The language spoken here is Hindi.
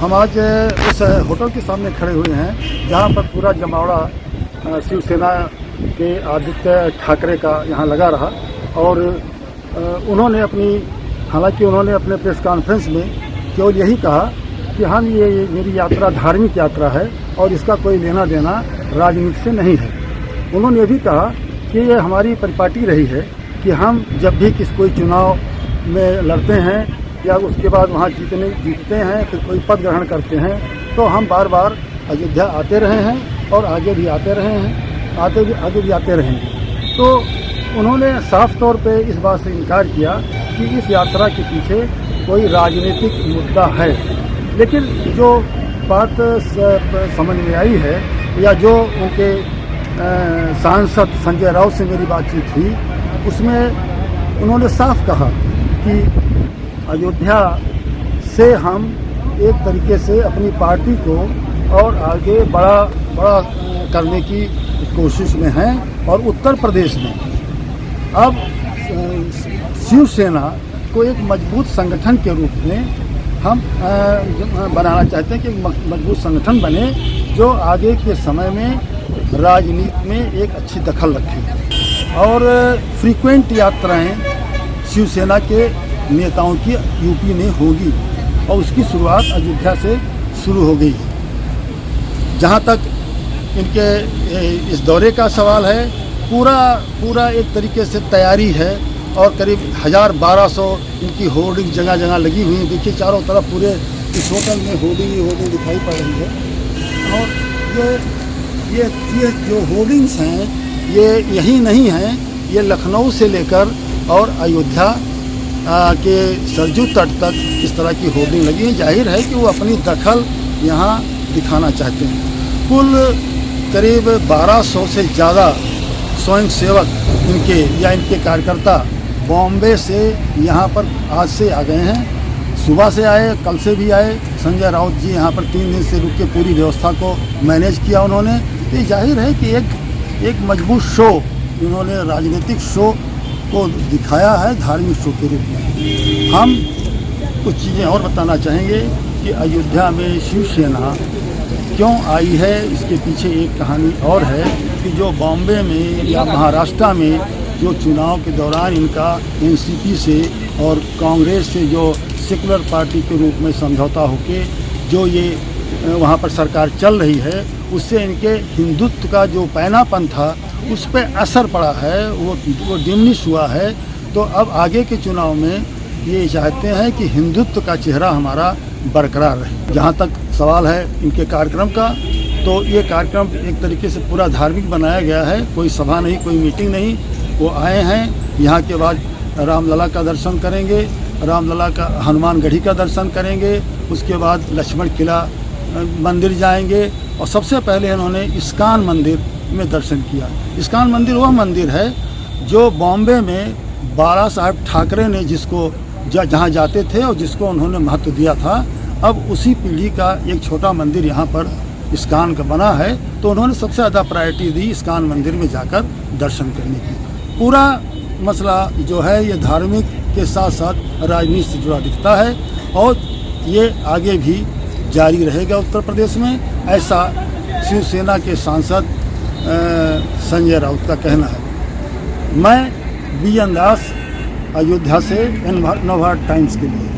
हम आज उस होटल के सामने खड़े हुए हैं जहां पर पूरा जमावड़ा शिवसेना के आदित्य ठाकरे का यहां लगा रहा और उन्होंने हालांकि उन्होंने अपने प्रेस कॉन्फ्रेंस में केवल यही कहा कि हम ये मेरी यात्रा धार्मिक यात्रा है और इसका कोई लेना देना राजनीति से नहीं है। उन्होंने ये भी कहा कि ये हमारी परिपाटी रही है कि हम जब भी कोई चुनाव में लड़ते हैं या उसके बाद वहाँ जीतते हैं, फिर कोई पद ग्रहण करते हैं, तो हम बार बार अयोध्या आते रहे हैं और आगे भी आते रहे हैं, आगे भी आते रहेंगे। तो उन्होंने साफ तौर पे इस बात से इनकार किया कि इस यात्रा के पीछे कोई राजनीतिक मुद्दा है। लेकिन जो बात समझ में आई है या जो उनके सांसद संजय राउत से मेरी बातचीत हुई, उसमें उन्होंने साफ कहा कि अयोध्या से हम एक तरीके से अपनी पार्टी को और आगे बड़ा करने की कोशिश में हैं और उत्तर प्रदेश में अब शिवसेना को एक मजबूत संगठन के रूप में हम बनाना चाहते हैं कि मजबूत संगठन बने जो आगे के समय में राजनीति में एक अच्छी दखल रखे। और फ्रीक्वेंट यात्राएं शिवसेना के नेताओं की यूपी में होगी और उसकी शुरुआत अयोध्या से शुरू हो गई। जहां तक इनके इस दौरे का सवाल है, पूरा एक तरीके से तैयारी है और करीब 1200 इनकी होर्डिंग जगह जगह लगी हुई है। देखिए चारों तरफ पूरे इस होटल में होर्डिंग दिखाई पड़ रही है। और ये जो होर्डिंग्स हैं ये यही नहीं हैं, ये लखनऊ से लेकर और अयोध्या के सरजू तट तक इस तरह की होर्डिंग लगी है। जाहिर है कि वो अपनी दखल यहाँ दिखाना चाहते हैं। कुल करीब 1200 से ज़्यादा स्वयंसेवक इनके कार्यकर्ता बॉम्बे से यहाँ पर आज से आ गए हैं। सुबह से आए, कल से भी आए। संजय राउत जी यहाँ पर 3 दिन से रुक के पूरी व्यवस्था को मैनेज किया उन्होंने। तो जाहिर है कि एक मजबूत शो उन्होंने राजनीतिक शो को दिखाया है धार्मिक शो के रूप में। हम कुछ चीज़ें और बताना चाहेंगे कि अयोध्या में शिवसेना क्यों आई है, इसके पीछे एक कहानी और है कि जो बॉम्बे में या महाराष्ट्र में जो चुनाव के दौरान इनका एनसीपी से और कांग्रेस से जो सेकुलर पार्टी के रूप में समझौता होके जो ये वहाँ पर सरकार चल रही है, उससे इनके हिंदुत्व का जो पैनापन था उस पर असर पड़ा है, वो डिमिनिश हुआ है। तो अब आगे के चुनाव में ये चाहते हैं कि हिंदुत्व का चेहरा हमारा बरकरार रहे। जहाँ तक सवाल है इनके कार्यक्रम का, तो ये कार्यक्रम एक तरीके से पूरा धार्मिक बनाया गया है। कोई सभा नहीं, कोई मीटिंग नहीं। वो आए हैं, यहाँ के बाद रामलला का दर्शन करेंगे, रामलला का हनुमानगढ़ी का दर्शन करेंगे, उसके बाद लक्ष्मण किला मंदिर जाएंगे और सबसे पहले इन्होंने इस्कॉन मंदिर में दर्शन किया। इस्कॉन मंदिर वह मंदिर है जो बॉम्बे में बाला साहब ठाकरे ने जिसको जहाँ जाते थे और जिसको उन्होंने महत्व दिया था, अब उसी पीढ़ी का एक छोटा मंदिर यहाँ पर इस्कॉन का बना है। तो उन्होंने सबसे ज़्यादा प्रायोरिटी दी इस्कॉन मंदिर में जाकर दर्शन करने की। पूरा मसला जो है ये धार्मिक के साथ साथ राजनीति से जुड़ा दिखता है और ये आगे भी जारी रहेगा उत्तर प्रदेश में, ऐसा शिवसेना के सांसद संजय राउत का कहना है। मैं बी एन दास, अयोध्या से नवभारत टाइम्स के लिए।